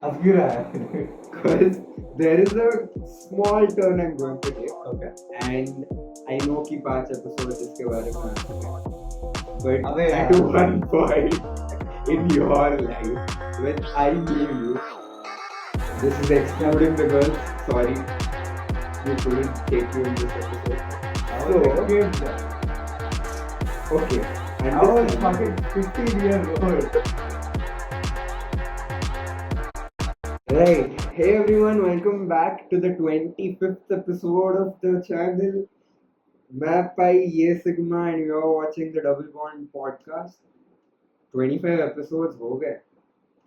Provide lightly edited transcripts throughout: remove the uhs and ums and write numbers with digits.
अब क्यों रहा है? Because there is a small turn I'm going to take, Okay. and I know कि 5 episodes इसके बारे में आ चुके हैं, but अबे at यार। one point in your life when I knew you, this is excluding the girls. Sorry, we couldn't take you in this episode. I So was a kid. okay, I was understand. fucking 15 years old. Right. Hey everyone, welcome back to the 25th episode of the channel. Map by Ye Sigma and you're watching the Double Bond podcast. 25 episodes ho gaye.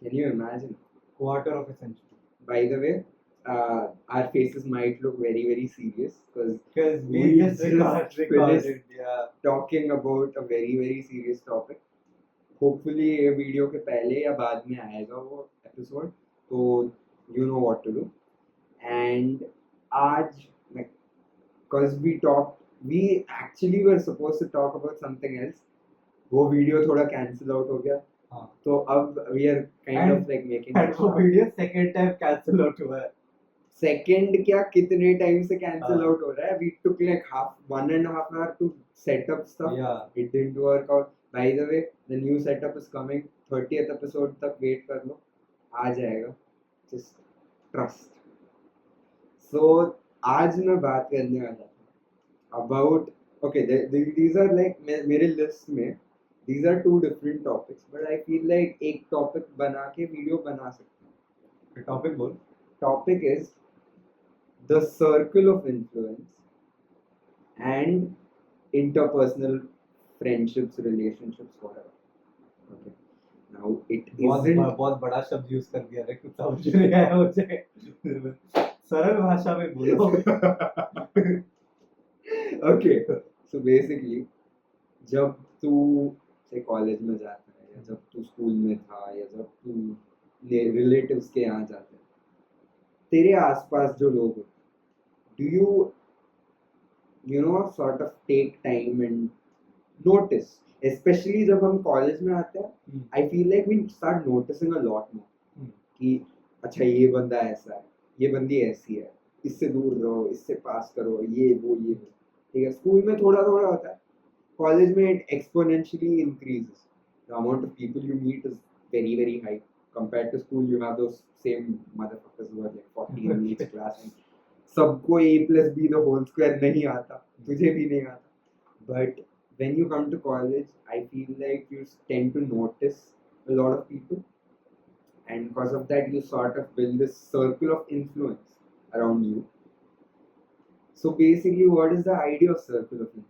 Can you imagine? Quarter of a century. By the way, our faces might look very, very serious Because we just recorded. finished Yeah. talking about a very, very serious topic. Hopefully ये video के पहले या बाद में आएगा वो episode, तो you know what to do. And आज like because we actually were supposed to talk about something else. वो वीडियो थोड़ा कैंसिल आउट हो गया, हाँ. तो अब we are kind of like making And वो video second time cancel out हुआ है. second क्या कितने टाइम से कैंसिल हाँ. आउट हो रहा है. We took like 1.5 hours to set up stuff. Yeah. It didn't work out. By the way, the new setup is coming. 30th episode तक वेट कर लो, आ जाएगा. Just trust. So आज मैं बात करने वाला था about okay, these are like मेरे लिस्ट में these are two different topics, but I feel like एक टॉपिक बना के वीडियो बना सकते हैं. टॉपिक बोल. Topic is the circle of influence and interpersonal friendships, relationships, whatever. Okay. Now it isn't. बहुत बड़ा शब्द यूज कर दिया रे, कुछ समझ नहीं आया मुझे. सरल भाषा में बोलो. Okay. So basically, जब तू से कॉलेज में जाता है, या जब तू स्कूल में था, या जब तू रिलेटिव्स के यहाँ जाता है, तेरे आसपास जो लोग होते, do you know sort of take time and notice, especially जब हम कॉलेज में आते हैं. I feel like we start noticing a lot more कि अच्छा ये बंदा ऐसा है, ये बंदी ऐसी है, इससे दूर रहो, इससे पास करो, ये वो. ठीक है, स्कूल में थोड़ा थोड़ा होता है, कॉलेज में it exponentially increases. The amount of people you meet is very, very high. Compared to school, you have those same motherfuckers who are like 40 in each class. And सबको A plus B the whole square नहीं आता, तुझे भी नहीं आता. But when you come to college, I feel like you tend to notice a lot of people, and because of that, you sort of build this circle of influence around you. So basically, what is the idea of circle of influence?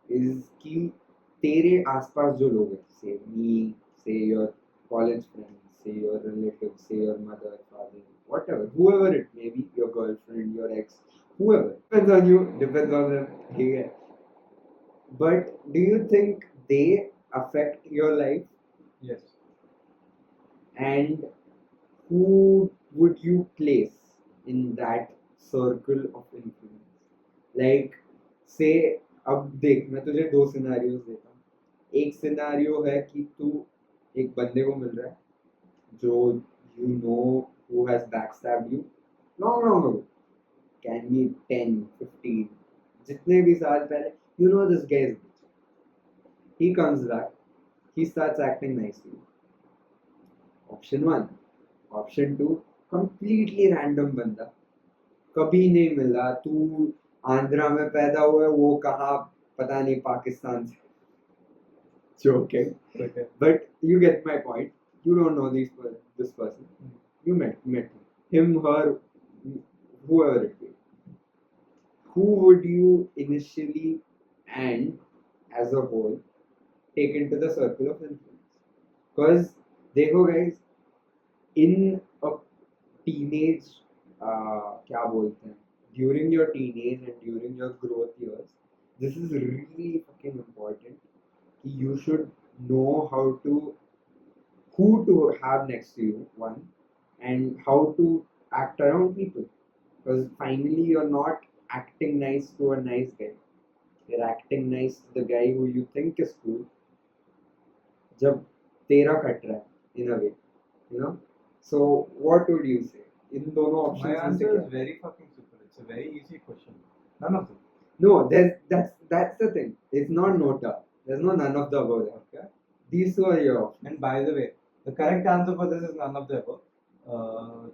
Is कि तेरे आसपास जो लोग हैं, say me, say your college friends, say your relatives, say your mother, father, whatever, whoever it may be, your girlfriend, your ex, whoever, depends on you, depends on them. ठीक है. But do you think they affect your life? Yes. And who would you place in that circle of influence? Like say, अब देख, मैं तुझे दो scenarios देता हूँ. एक सिनारियो है कि तू एक बंदे को मिल रहा है जो you know who has backstabbed you long ago, can be 10, 15, जितने भी साल पहले. You know this guy is bitch. He comes back, he starts acting nice to you. Option 1. Option 2, completely random बंदा, कभी नहीं मिला, तू आंध्रा में पैदा हुआ है, वो कहाँ पता नहीं, पाकिस्तान से. Joking. Okay. But you get my point. You don't know this person. You met him, her, whoever it be. Who would you initially and as a whole take into the circle of influence? Because देखो guys, in a teenage, क्या बोलते हैं, during your teenage and during your growth years, this is really fucking important. You should know who to have next to you, one, and how to act around people. Because finally, you're not acting nice to a nice guy. You're acting nice to the guy who you think is cool. जब तेरा cut रहा है, in a way, you know. So what would you say? इन दोनों My options में से answer क्या? is very fucking simple. It's a very easy question. None of them. No, that's the thing. It's not nota. There's no none of the above there. Okay. These two are your options. And by the way, the correct answer for this is none of the above.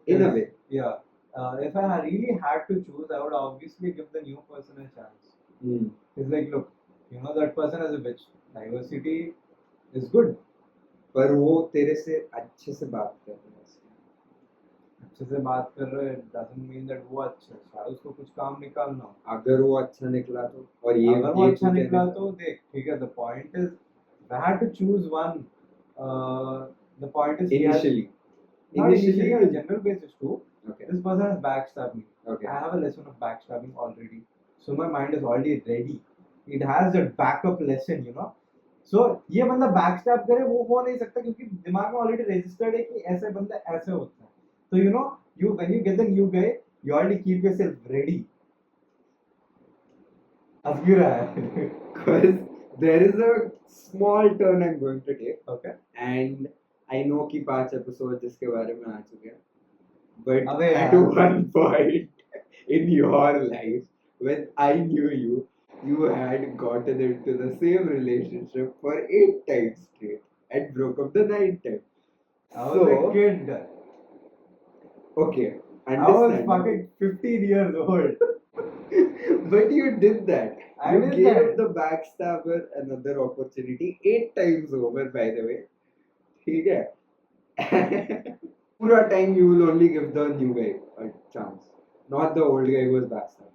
In a 'Cause, way. Yeah. If I really had to choose, I would obviously give the new person a chance. Hmm. It's like, look, you know that person is a bitch. Diversity is good. पर वो तेरे से अच्छे से बात कर रहा है. अच्छे से बात कर रहे doesn't mean that वो अच्छा है. शायद उसको कुछ काम निकालना हो. अगर वो अच्छा निकला तो और ये अगर वो ये अच्छा तू निकला कहने तो देख ठीक है. The point is, if I had to choose one. The point is, he has- initially. Not initially on a general basis too. Okay. This person has backstabbed me. Okay. I have a lesson of backstabbing already. So my mind is already ready. It has a backup lesson, you know. So ये बंदा backstab करे वो हो नहीं सकता क्योंकि दिमाग में already registered है कि ऐसे बंदा ऐसे होता है. So you know, when you get the new guy, you already keep yourself ready. हंस क्यों रहा है? Because there is a small turn I'm going to take. Okay. And I know कि 5 episodes जिसके बारे में आ चुके हैं. But अबे at यार. one point in your life, when I knew you, you had gotten into the same relationship for 8 times straight and broke up the 9th time. I was a kid. Okay, I was understand. fucking 15 years old. But you did that. I You did gave that. the backstabber another opportunity 8 times over, by the way. ठीक है? पूरा time you will only give the new guy a chance, not the old guy who was backstabbed.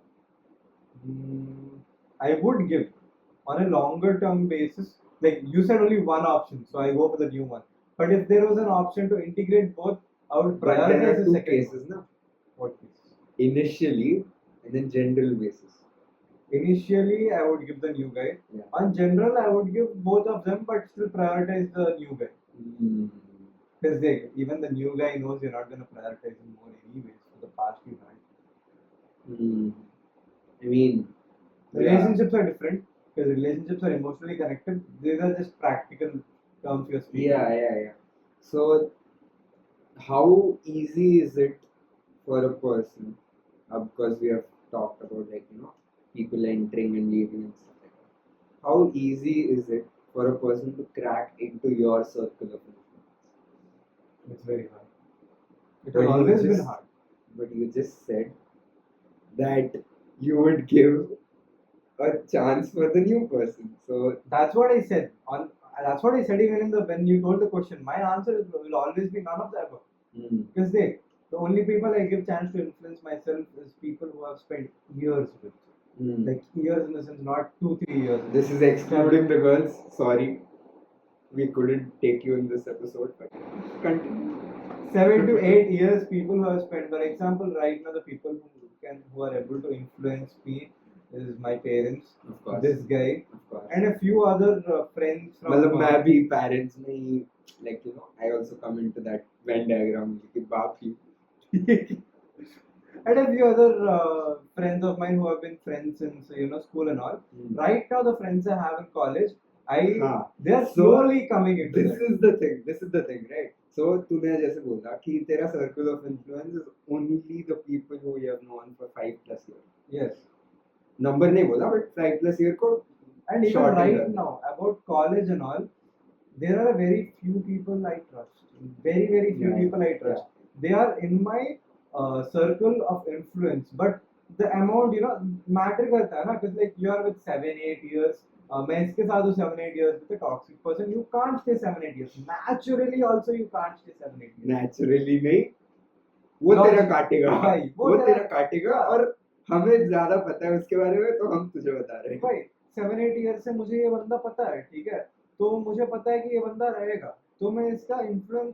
I would give on a longer term basis. Like you said, only one option, so I go for the new one. But if there was an option to integrate both, I would But there prioritize are the two second cases, one. na? What cases? Initially, and then general basis. Initially, I would give the new guy. Yeah. On general, I would give both of them, but still prioritize the new guy. Because even the new guy knows you're not going to prioritize him more anyways for the past you had. I mean, Relationships are different because relationships are emotionally connected. These are just practical terms you're speaking. Yeah. So, how easy is it for a person? Because we have talked about people entering and leaving and stuff like that. How easy is it for a person to crack into your circle of influence? It's very hard. It But has you always just- been hard. But you just said that you would give a chance for the new person. So That's what I said. That's what I said even when you told the question. My answer will always be none of the above. Because the only people I give chance to influence myself is people who have spent years with. Like years in the sense, not 2-3 years. This is excluding the girls. Sorry, we couldn't take you in this episode, but continue. 7 to 8 years, people who have spent. For example, right now the people who are able to influence me is my parents, Of course. this guy, Of course. and a few other friends from. मतलब मैं भी parents में ही I also come into that Venn diagram कि बाप ही. And a few other friends of mine who have been friends since school and all. Right now, the friends I have in college, they are slowly coming into This that. is the thing, right? So तूने जैसे बोला कि तेरा circle of influence is only the people who you have known for 5+ years. Yes. Number नहीं बोला, but 5+ year को. And even shorten right that. now, about college and all, there are very few people I trust. Very, very few people I trust. They are in my circle of influence. But the amount, matter करता है ना? Because like you are with 7-8 years. मैं इसके साथ हूँ 7-8 years with a toxic person. You can't stay 7-8 years. Naturally, also you can't stay 7-8 years. Naturally नहीं. वो तेरा काटेगा. भाई, वो तेरा काटेगा और हमें ज्यादा पता है उसके बारे में तो हम तुझे बता रहे हैं. भाई 7-8 ईयर से मुझे ये बंदा पता है, ठीक है, तो मुझे पता है कि ये बंदा रहेगा, तो मैं इसका इन्फ्लुएंस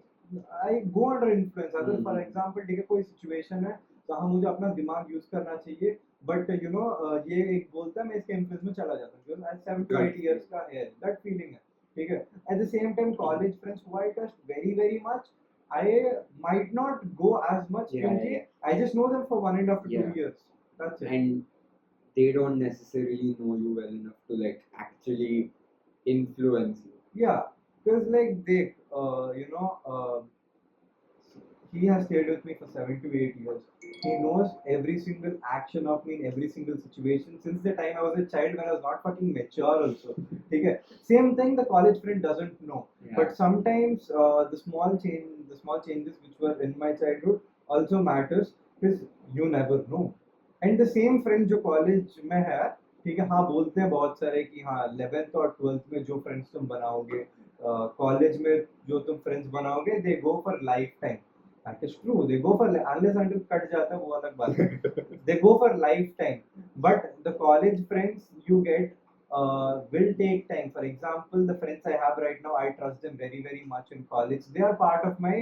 आई गो अंडर इन्फ्लुएंस. अगर फॉर एग्जांपल ठीक है कोई सिचुएशन है जहाँ मुझे अपना दिमाग यूज करना चाहिए, बट ये एक बोलता है मैं इसके इन्फ्लुएंस में चला जाता हूँ बिकॉज 7 to 8 years का है दैट फीलिंग है, ठीक है. At the same time college friends who I trust very very much, I might not go as much because I just know them for 1.5 to 2 years. That's it. And they don't necessarily know you well enough to actually influence you. Yeah, because like they, he has stayed with me for 7 to 8 years. He knows every single action of me in every single situation since the time I was a child when I was not fucking mature also. Okay. Same thing the college friend doesn't know. Yeah. But sometimes the small changes which were in my childhood also matters because you never know. And the same friend जो college में है, ठीक है, हाँ बोलते हैं बहुत सारे कि हाँ 11th और 12th में जो फ्रेंड्स तुम बनाओगे, कॉलेज में जो तुम फ्रेंड्स बनाओगे, they go for lifetime. That is true, they go for unless until cut जाता है वो अलग बात है. They go for lifetime, but the college friends you get will take time. For example, the friends I have right now, I trust them very very much in college. They are part of my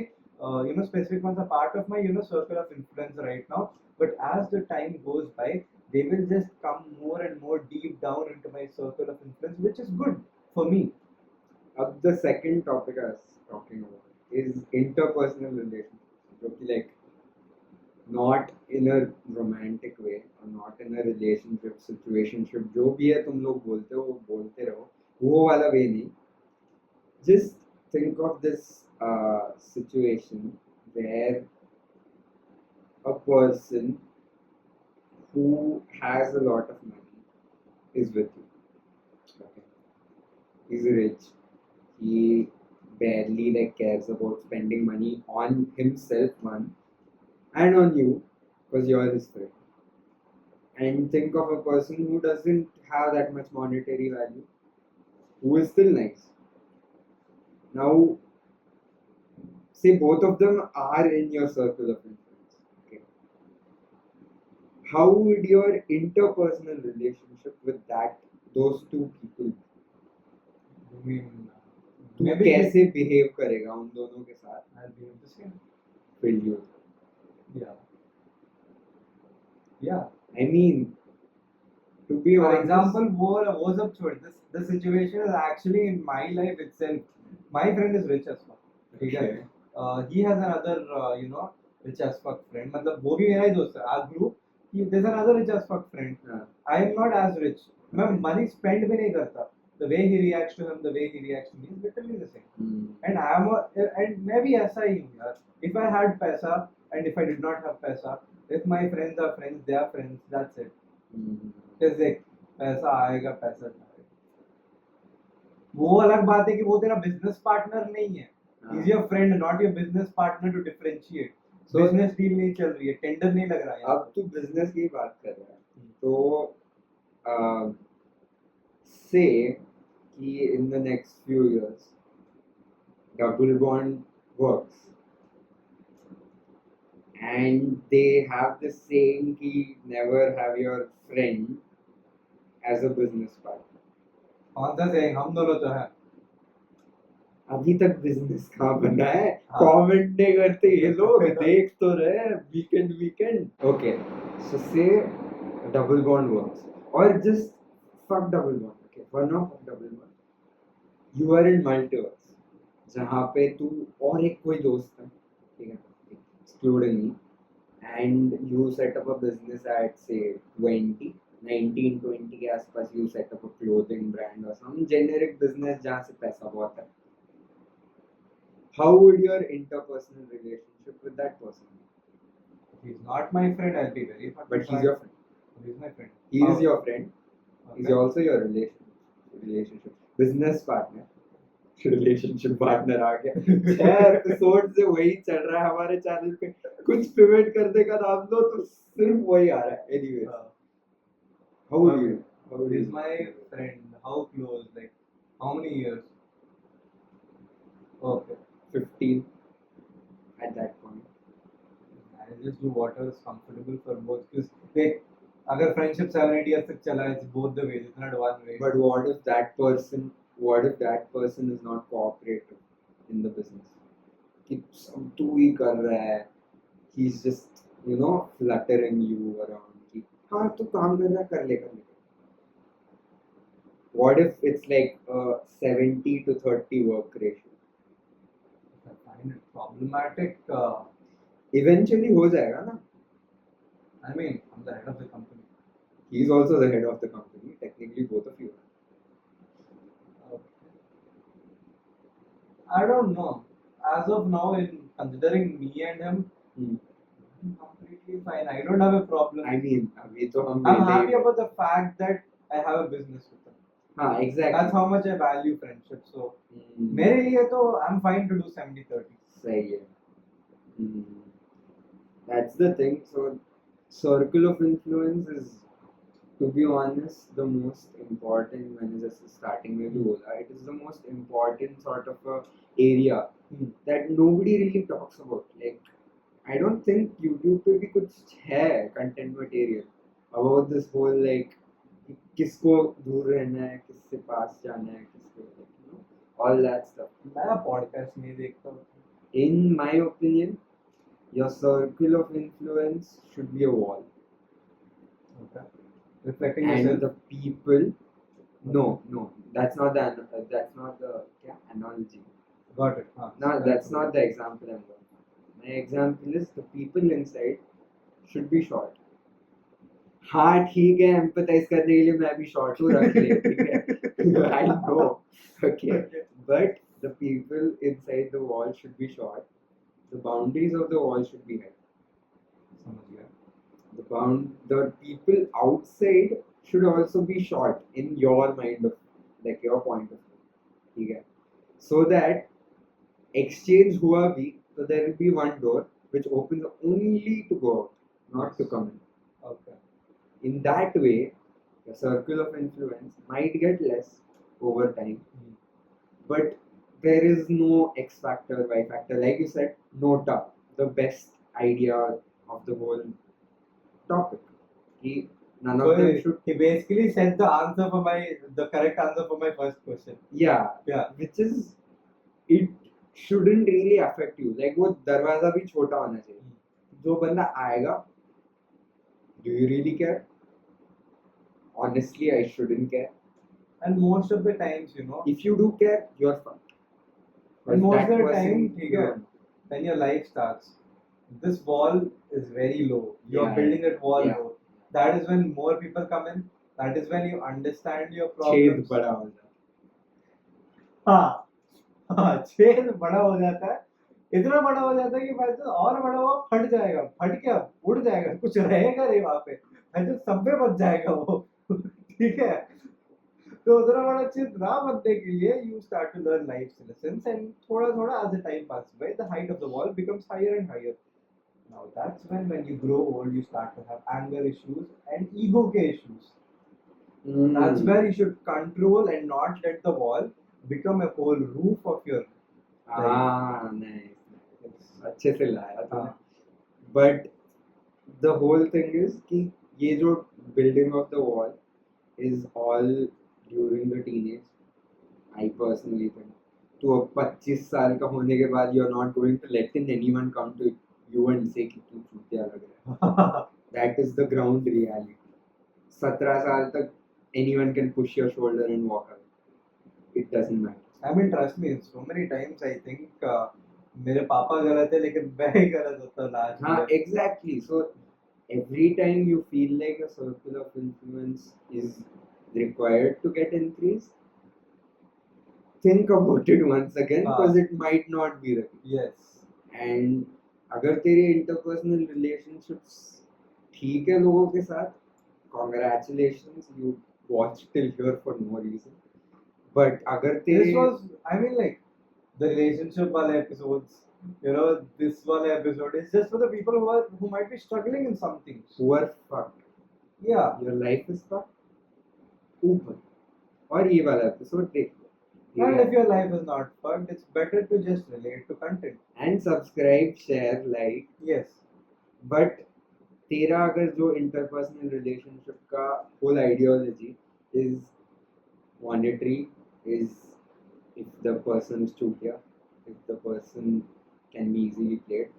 specific ones are part of my circle of influence right now. But as the time goes by, they will just come more and more deep down into my circle of influence, which is good for me. The second topic I was talking about is interpersonal relationships, जो कि like not in a romantic way or not in a relationship situationship, जो भी है तुम लोग बोलते हो वो बोलते रहो, वो वाला way नहीं. Just think of this situation where a person who has a lot of money is with you. Okay. He's rich. He barely like cares about spending money on himself, one, and on you, because you're his friend. And think of a person who doesn't have that much monetary value, who is still nice. Now, say both of them are in your circle of influence. Okay. How would your interpersonal relationship with those two people be? I mean, तू maybe कैसे behave करेगा उन दोनों के साथ? I'll be the same. Will you? Yeah. Yeah. I mean, to be For honest, example, वो सब छोड़, this the situation is actually in my life itself. My friend is rich as fuck. ठीक है. Okay. He has another rich as fuck friend. मतलब वो भी मेरा ही दोस्त है. Our group. There's another rich as fuck friend. हाँ. I am not as rich. मैं Okay. money spend भी नहीं करता. The way he reacts to him, the way he reacts to me is literally the same. And मैं भी ऐसा ही हूँ यार. If I had पैसा and if I did not have पैसा, if my friends are friends, they are friends. That's it. Because देख, पैसा आएगा पैसा जाएगा. वो अलग बात है कि वो तेरा बिजनेस पार्टनर नहीं है. He's your friend, not your business partner to differentiate. So- business deal नहीं चल रही है, टेंडर नहीं लग रहा है. अब तू बिजनेस की बात कर रहा है, तो say कि in the next few years double bond works and they have this saying कि never have your friend as a business partner. कौन सा saying? हम दोनों तो हैं. अभी तक बिजनेस कहाँ बना है? हाँ. कमेंट नहीं करते ये लोग, देख तो रहे weekend. Okay, so say double bond works or just fuck double bond. Okay, for now fuck double bond. You are in multiverse जहाँ पे तू और एक कोई दोस्त है, ठीक है, excluding me, and you set up a business at say 19-20 के आसपास. You set up a clothing brand or some generic business जहाँ से पैसा बहुत है. How would your interpersonal relationship with that person be? He's not my friend. I'll be very fucking But he's fine. your friend. He's my friend. He is your friend. He's Okay. also your relationship business partner. Relationship partner आ गया. 6 episode से वही चल रहा है हमारे channel पे. कुछ pivot करने का नाम दो तो सिर्फ वही आ रहा है. Anyway, how would you? How would He's you? my friend. How close? Like, how many years? Okay. 15 at that point. I'll just do whatever is comfortable for both. Because like, अगर friendship 7-8 years तक चला, it's both the ways. It's not one way. But what if that person is not cooperative in the business? कि सब तू ही कर रहा है. He's just fluttering you around कि हाँ तू काम कर रहा है, कर ले. What if it's like a 70-30 work ratio? I find it problematic. Eventually हो जाएगा ना. I mean, I'm the head of the company. He's also the head of the company. Technically, both of you are. Okay. I don't know. As of now, in considering me and him, Hmm. I'm completely fine. I don't have a problem. I mean, अभी तो हम I'm मिले ही happy हैं. about the fact that I have a business with him. हाँ, exactly. That's how much I value friendship. So Hmm. मेरे लिए तो I'm fine to do 70-30. सही है. Hmm. That's the thing. So, circle of influence is, to be honest, the most important. मैंने जैसे starting में भी बोला, it is the most important sort of a area that nobody really talks about. Like, I don't think YouTube पे भी कुछ है content material about this whole like किसको दूर रहना है, किससे पास जाना है, किसको you know, all that stuff. मैं podcast नहीं देखता हूँ. In my opinion, your circle of influence should be a wall. Okay. Reflecting And yourself. the people, no, that's not the yeah, analogy. Got it. No, that's not the example I'm going. My example is the people inside should be short. हाँ ठीक है, empathise करने के लिए मैं भी short हूँ, रख ले, ठीक है. I know, okay, but the people inside the wall should be short. The boundaries of the wall should be high. समझ गया. The people outside should also be short in your mind of like your point of view, ठीक है, so that exchange हुआ भी, so there will be one door which opens only to go out, not to come in. Okay. In that way, the circle of influence might get less over time, but there is no X factor, Y factor. Like you said, nota, the best idea of the whole topic. None of them should. He basically said the correct answer for my first question. Yeah. Which is, it shouldn't really affect you. Like वो दरवाजा भी छोटा होना चाहिए. जो बंदा आएगा, do you really care? Honestly, I shouldn't care. And most of the times, you know, If you do care, you're fucked. and most That of the person, time, ठीक है, no. when your life starts, this wall is very low. You're Yeah, building that wall yeah. low. That is when more people come in. That is when you understand your छेद problems. बड़ा हो जाता हाँ, छेद बड़ा हो जाता है. इतना बड़ा हो जाता है कि भाई तो और बड़ा हुआ फट जाएगा. फट क्या, उड़ जाएगा, कुछ रहेगा नहीं वहां पे. भाई तो सब पे बच जाएगा वो. ठीक है. तो उतना बड़ा चीज ना बनने के लिए you start to learn life's lessons, and थोड़ा थोड़ा as the time passes by, the height of the wall becomes higher and higher. Now that's when you grow old, you start to have anger issues and ego ke issues. That's where you should control and not let the wall become a whole roof of your life. nice. अच्छे से लाया तूने. But the whole thing is कि ये जो building of the wall is all during the teenage. I personally think. तो अब 25 साल का होने के बाद you're not going to let anyone come to you and say कि तू चूतिया लग रहा है. That is the ground reality. 17 साल तक anyone can push your shoulder and walk away. It doesn't matter. I mean, trust me, so many times I think मेरे पापा गलत है लेकिन मैं ही गलत होता था आज. हाँ, exactly. So every time you feel like a circle of influence is required to get increased, think about it once again, because it might not be the case. Yes. And अगर तेरे interpersonal relationships ठीक है लोगों के साथ, congratulations, you watched till here for no reason. But अगर तेरे This was, I mean, like the relationship वाले episodes, you know, this one episode is just for the people who might be struggling in something. who are fucked, Yeah. your life is fucked, ऊपर. और ये वाला episode देख लो. And if your life is not fucked, it's better to just relate to content. And subscribe, share, like. Yes. But तेरा अगर जो interpersonal relationship का whole ideology is monetary, is if the person is चूतिया, if the person can be easily played,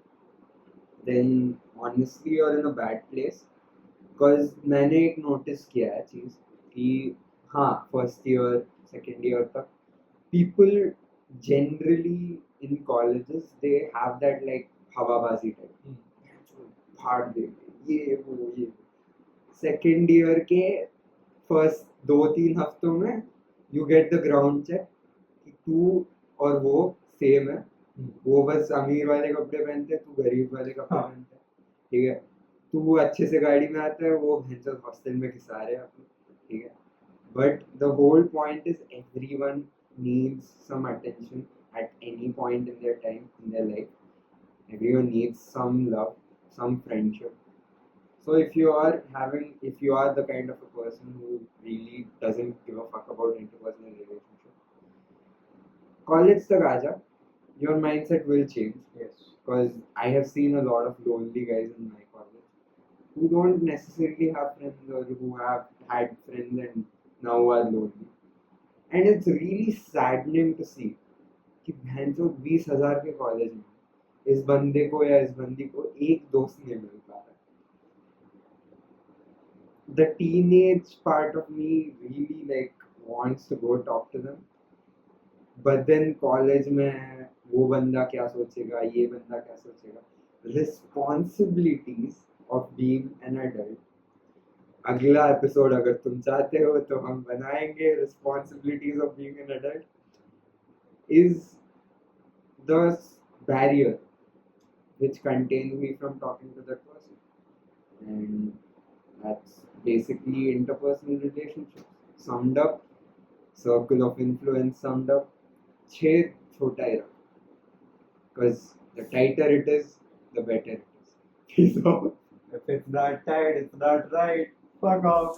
then honestly you're in a bad place. Because मैंने एक notice किया है चीज़ कि हाँ first year, second year तक people generally in colleges they have that like हवाबाजी type. फाड़ दे ये वो ये. सेकेंड ईयर के फर्स्ट 2-3 हफ्तों में you get the ground check कि तू और वो सेम है, वो बस अमीर वाले कपड़े पहनते हैं, तू गरीब वाले कपड़े हाँ। पहनता है, ठीक है। तू अच्छे से गाड़ी में आता है, वो भैंसों हॉस्टल में घिसा रहे हैं अपने, ठीक है। But the whole point is everyone needs some attention at any point in their time in their life. Everyone needs some love, some friendship. So if you are the kind of a person who really doesn't give a fuck about interpersonal relationship, college tak aaja, your mindset will change. Yes. Because I have seen a lot of lonely guys in my college who don't necessarily have friends or who have had friends and now are lonely. And it's really saddening to see कि भैंसो 20,000 के college में इस बंदे को या इस बंदी को एक दोस्त नहीं मिल पा रहा। The teenage part of me really like wants to go talk to them, but then college में वो बंदा क्या सोचेगा, ये बंदा क्या सोचेगा, responsibilities of being an adult। अगला एपिसोड अगर तुम चाहते हो तो हम बनाएंगे responsibilities of being an adult is the barrier which contains me from talking to that person. And that's basically interpersonal relationships. Summed up, circle of influence summed up, छः छोटा ही रखो. Because the tighter it is, the better it is. So, If it's not tight, it's not right. Fuck off.